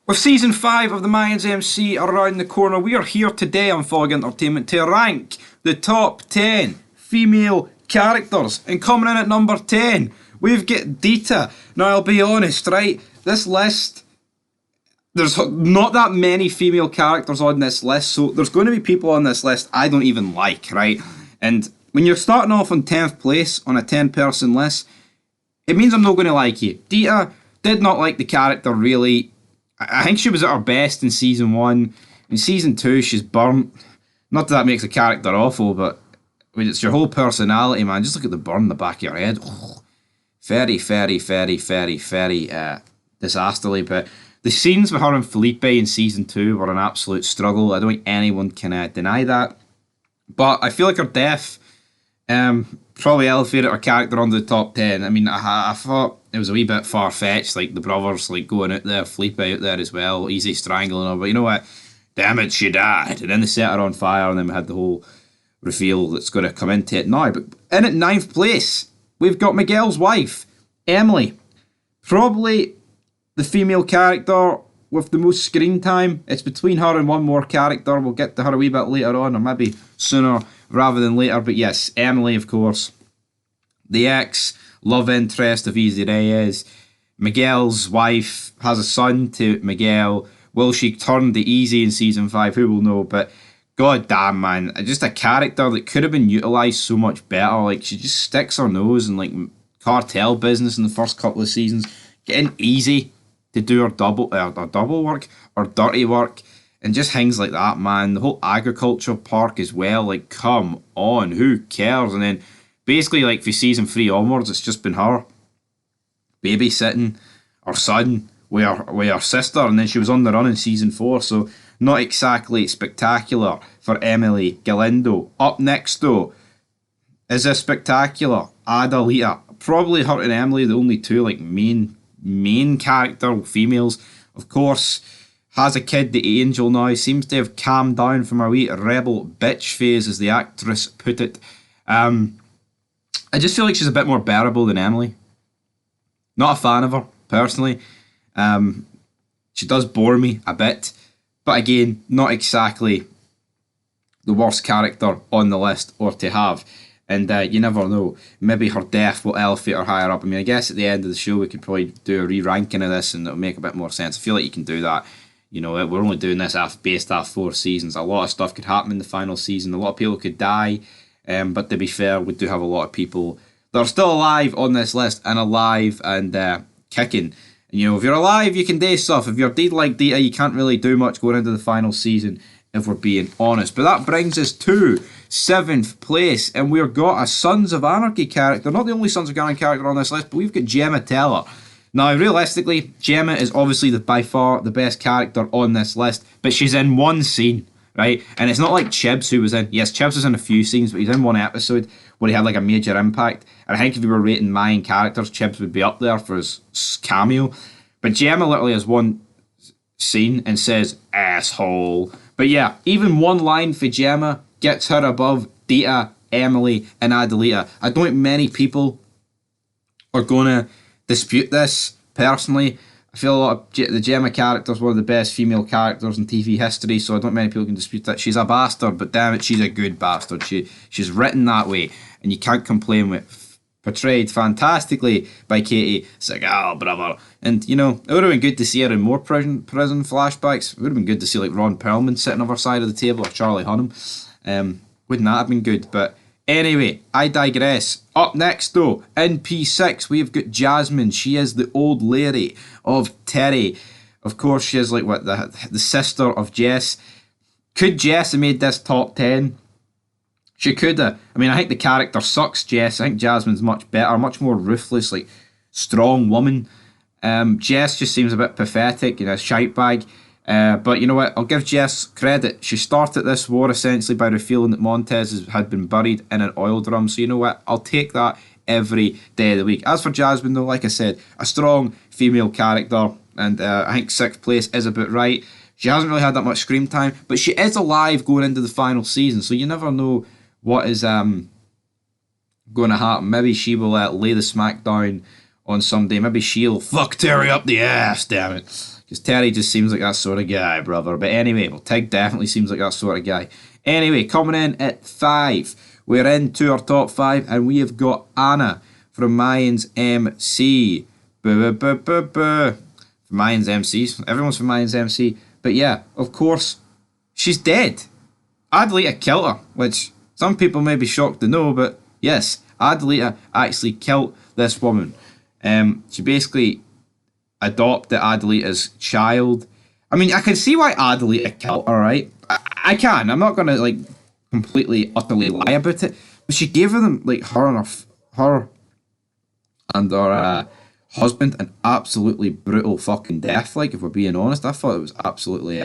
With season 5 of the Mayans MC around the corner, we are here today on Fog Entertainment to rank the top 10 female characters. And coming in at number 10, we've got Dita. Now, I'll be honest, right? This list, there's not that many female characters on this list, so there's going to be people on this list I don't even like, right? And when you're starting off on 10th place on a 10-person list, it means I'm not going to like you. Dita did not like the character, really. I think she was at her best in season 1. In season 2, she's burnt. Not that makes the character awful, but it's your whole personality, man. Just look at the burn in the back of your head. Oh, very disasterly. But the scenes with her and Felipe in season 2 were an absolute struggle. I don't think anyone can deny that. But I feel like her death probably elevated her character onto the top 10. I mean, I thought it was a wee bit far-fetched, like the brothers like going out there, Felipe out there as well, easy strangling her. But you know what? Damn it, she died. And then they set her on fire, and then we had the whole reveal that's going to come into it now. But in at 9th place, we've got Miguel's wife, Emily. Probably the female character with the most screen time. It's between her and one more character. We'll get to her a wee bit later on, or maybe sooner rather than later. But yes, Emily, of course. The ex-love interest of Easy Reyes. Miguel's wife has a son to Miguel. Will she turn to Easy in season 5? Who will know? But god damn, man. Just a character that could have been utilised so much better. Like, she just sticks her nose in like cartel business in the first couple of seasons. Getting Easy to do her double work or dirty work. And just things like that, man. The whole agriculture park as well. Like, come on. Who cares? And then basically, like, for season 3 onwards, it's just been her babysitting her son with her sister, and then she was on the run in season 4, so not exactly spectacular for Emily Galindo. Up next, though, is a spectacular Adelita. Probably her and Emily, the only two, like, main character females. Of course, has a kid, the Angel, now. Seems to have calmed down from her wee rebel bitch phase, as the actress put it. I just feel like she's a bit more bearable than Emily. Not a fan of her, personally. She does bore me a bit. But again, not exactly the worst character on the list or to have. And you never know. Maybe her death will elevate her higher up. I mean, I guess at the end of the show we could probably do a re-ranking of this and it'll make a bit more sense. I feel like you can do that. You know, we're only doing this based off 4 seasons. A lot of stuff could happen in the final season. A lot of people could die. But to be fair, we do have a lot of people that are still alive on this list and alive and kicking. And, you know, if you're alive, you can do stuff. If you're dead like Dita, you can't really do much going into the final season, if we're being honest. But that brings us to 7th place, and we've got a Sons of Anarchy character. Not the only Sons of Anarchy character on this list, but we've got Gemma Teller. Now, realistically, Gemma is obviously by far the best character on this list, but she's in one scene. Right? And it's not like Chibs, who was in... Yes, Chibs was in a few scenes, but he's in one episode where he had like a major impact. And I think if you were rating Mayan characters, Chibs would be up there for his cameo. But Gemma literally has one scene and says, asshole. But yeah, even one line for Gemma gets her above Dita, Emily, and Adelita. I don't think many people are going to dispute this, personally. I feel a lot of the Gemma character is one of the best female characters in TV history, so I don't think many people can dispute that. She's a bastard, but damn it, she's a good bastard. She's written that way, and you can't complain with. Portrayed fantastically by Katie Segal, brother. And, you know, it would have been good to see her in more prison flashbacks. It would have been good to see, like, Ron Perlman sitting over side of the table, or Charlie Hunnam. Wouldn't that have been good? But anyway, I digress. Up next, though, in P6, we've got Jasmine. She is the old lady of Terry. Of course, she is, like, what, the sister of Jess. Could Jess have made this top 10? She could have. I mean, I think the character sucks, Jess. I think Jasmine's much better, much more ruthless, like, strong woman. Jess just seems a bit pathetic, you know, shite bag. But you know what? I'll give Jess credit. She started this war essentially by revealing that Montez had been buried in an oil drum. So you know what? I'll take that every day of the week. As for Jasmine, though, like I said, a strong female character. And I think 6th place is about right. She hasn't really had that much screen time, but she is alive going into the final season. So you never know what is going to happen. Maybe she will lay the smack down on somebody. Maybe she'll fuck Terry up the ass, damn it. because Terry just seems like that sort of guy, brother. But anyway, well, Tig definitely seems like that sort of guy. Anyway, coming in at 5, we're into our top 5, and we have got Anna from Mayans MC. Boo, boo, boo, boo. From Mayans MCs. Everyone's from Mayans MC. But yeah, of course, she's dead. Adelita killed her, which some people may be shocked to know, but yes, Adelita actually killed this woman. She basically adopted Adelita's child. I mean, I can see why Adelita killed her, right? I can. I'm not going to, like, completely, utterly lie about it. But she gave them, like, her and her husband an absolutely brutal fucking death, like, if we're being honest. I thought it was absolutely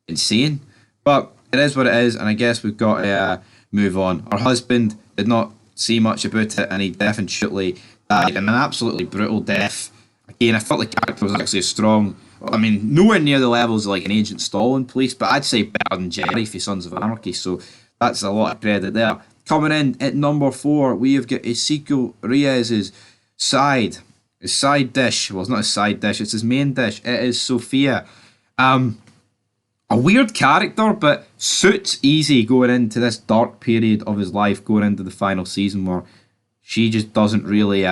insane. But it is what it is, and I guess we've got to move on. Her husband did not see much about it, and he definitely died in an absolutely brutal death. Again, I felt the character was actually strong. I mean, nowhere near the levels of like an Agent Stall in Police, but I'd say better than Jerry for Sons of Anarchy, so that's a lot of credit there. Coming in at number 4, we have got Ezekiel Reyes' side. His side dish. Well, it's not his side dish, it's his main dish. It is Sofia. A weird character, but suits easy going into this dark period of his life, going into the final season where she just doesn't really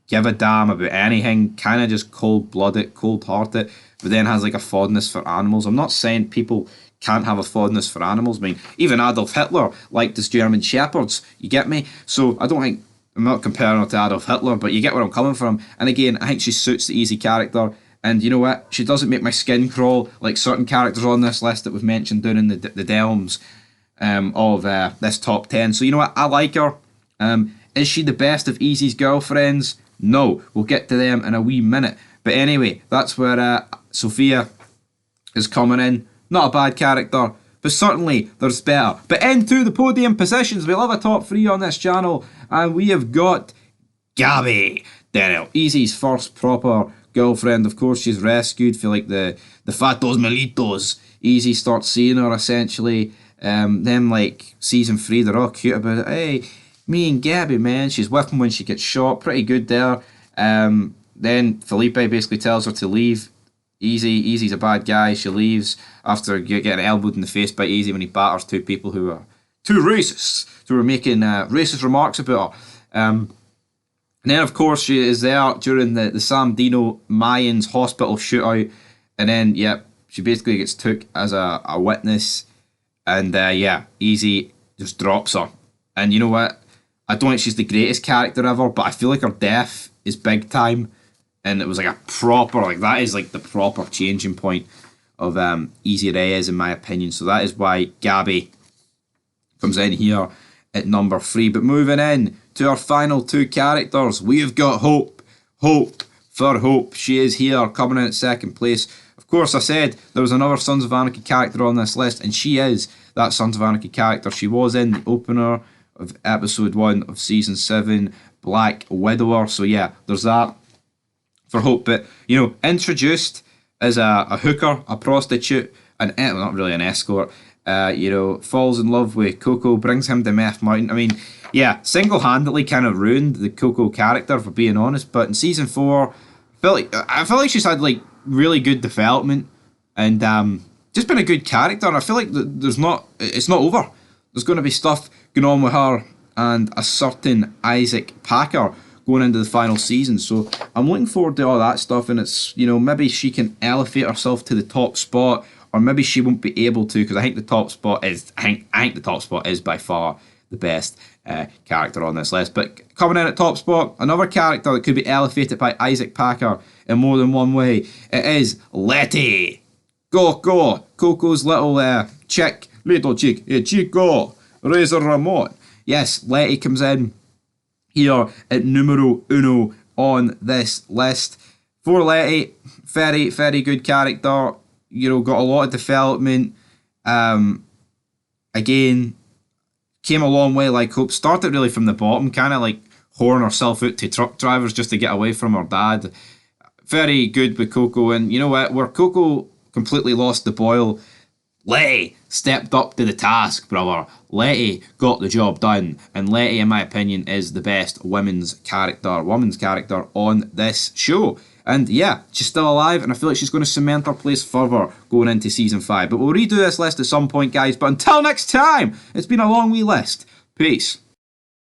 give a damn about anything, kind of just cold-blooded, cold-hearted, but then has like a fondness for animals. I'm not saying people can't have a fondness for animals. I mean, even Adolf Hitler liked his German shepherds, you get me? So I don't think, I'm not comparing her to Adolf Hitler, but you get where I'm coming from. And again, I think she suits the easy character. And you know what? She doesn't make my skin crawl like certain characters on this list that we've mentioned down in the delms of this top 10. So you know what? I like her. Is she the best of Easy's girlfriends? No. We'll get to them in a wee minute. But anyway, that's where Sofia is coming in. Not a bad character, but certainly there's better. But into the podium positions, we love a top 3 on this channel. And we have got Gabby. Daryl, Easy's first proper girlfriend. Of course, she's rescued for like the fatos malitos. Easy starts seeing her essentially. Then like season 3, they're all cute about it. Hey, me and Gabby, man. She's with him when she gets shot. Pretty good there. Then Felipe basically tells her to leave. Easy's a bad guy. She leaves after getting elbowed in the face by Easy when he batters 2 people who are too racist, who were making racist remarks about her. And then, of course, she is there during the Sam Dino Mayans hospital shootout. And then, yeah, she basically gets took as a witness. And, yeah, Easy just drops her. And you know what? I don't think she's the greatest character ever, but I feel like her death is big time. And it was like a proper, like that is like the proper changing point of Easy Reyes, in my opinion. So that is why Gabby comes in here at number 3. But moving in to our final 2 characters, we've got Hope. Hope for Hope. She is here, coming in at 2nd place. Of course, I said there was another Sons of Anarchy character on this list, and she is that Sons of Anarchy character. She was in the opener of episode 1 of season 7, Black Widower. So yeah, there's that for Hope. But, you know, introduced as a hooker, a prostitute, well, not really an escort, you know, falls in love with Coco, brings him to Meth Mountain. I mean, yeah, single-handedly kind of ruined the Coco character, for being honest. But in season 4, I feel like she's had like really good development and just been a good character. And I feel like it's not over. There's going to be stuff going on with her and a certain Isaac Packer going into the final season. So I'm looking forward to all that stuff. And it's, you know, maybe she can elevate herself to the top spot, or maybe she won't be able to, because I think the top spot is, I think the top spot is by far the best character on this list. But coming in at top spot, another character that could be elevated by Isaac Packer in more than one way. It is Letty. Coco's little chick, Chico, Razor Ramon. Yes, Letty comes in here at numero uno on this list. For Letty, very, very good character. You know, got a lot of development. Again, came a long way like Hope. Started really from the bottom, kind of like whoring herself out to truck drivers just to get away from her dad. Very good with Coco. And you know what? Where Coco completely lost the boil, Letty stepped up to the task, brother. Letty got the job done. And Letty, in my opinion, is the best woman's character on this show. And yeah, she's still alive, and I feel like she's going to cement her place further going into season 5. But we'll redo this list at some point, guys. But until next time, it's been a long wee list. Peace.